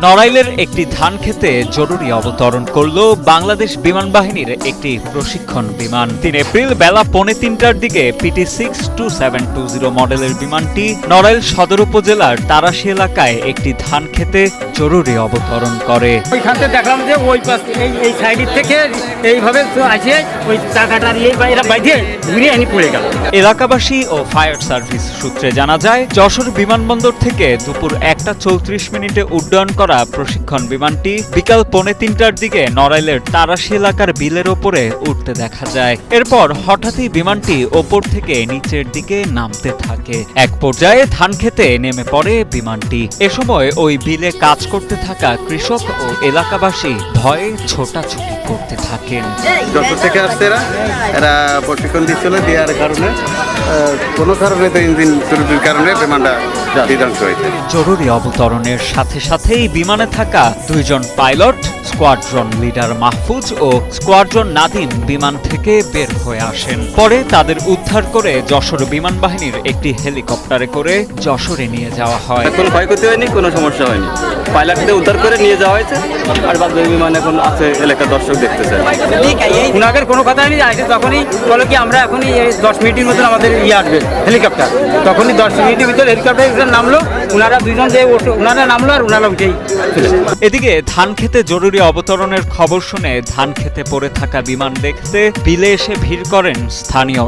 নড়াইলের একটি ধান খেতে জরুরি অবতরণ করল বাংলাদেশ বিমান বাহিনীর একটি প্রশিক্ষণ বিমান। ৩ এপ্রিল বেলা ৩:৩০টার দিকে PT-62720 মডেলের বিমানটি নড়াইল সদর উপজেলার তারাশী এলাকায় একটি ধান খেতে জরুরি অবতরণ করে। ওইখান থেকে দেখলাম যে ওই পাশ এই সাইডের থেকে এইভাবে আসে ওই চাকাটা দিয়ে এরা বাইরে ঘুরে এনে পড়ে গেল। এলাকাবাসী ও ফায়ার সার্ভিস সূত্রে জানা যায়, যশোর বিমানবন্দর থেকে দুপুর 1:34 উড্ডয়ন করা প্রশিক্ষণ বিমানটি বিকাল 3:45টার দিকে নড়াইলের তারাশী এলাকার বিলের ওপরে উঠতে দেখা যায়। এরপর হঠাৎই বিমানটি ওপর থেকে নিচের দিকে নামতে থাকে। এক পর্যায়ে ধান খেতে নেমে পড়ে বিমানটি। এ সময় ওই বিলে কাজ করতে থাকা কৃষক ও এলাকাবাসী ভয়ে ছোটাছুটি করতে থাকেন। যশোর থেকে আসছে এরা প্রশিক্ষণ দিচ্ছিল, দেওয়ার কারণে কোনো কারণে তো ইঞ্জিন ত্রুটির কারণে বিমানটা বিধ্বংস হয়েছে। জরুরি অবতরণের সাথে সাথেই বিমানে থাকা 2 জন পাইলট, স্কোয়াড্রন লিডার মাহফুজ ও স্কোয়াড্রন নাদিম বিমান থেকে বের হয়ে আসেন। পরে তাদের উদ্ধার করে যশোর বিমান বাহিনীর একটি হেলিকপ্টারে করে যশোরে নিয়ে যাওয়া হয়। কোনো ক্ষয়ক্ষতি হয়নি, কোনো সমস্যা হয়নি। পাইলটদের উদ্ধার করে নিয়ে যাওয়া হয়েছে, আর বাদ বাকি বিমান এখন আছে এলাকার দর্শক দেখতেছে। উনাদের কোনো কথা নেই, আসে তখনই বলো কি আমরা এখনই 10 মিনিটের মধ্যে আমাদের আসবে হেলিকপ্টার। তখনই 10 মিনিটের ভিতরে হেলিকপ্টার নামলো, ওনারা 2 জন যে ওনারা নামলো আর ওনারা উঠেই। এদিকে ধান খেতে জরুরি অবতরণের খবর শুনে ধান খেতে পড়ে থাকা বিমান দেখতে বিলে এসে ভিড় করেন স্থানীয়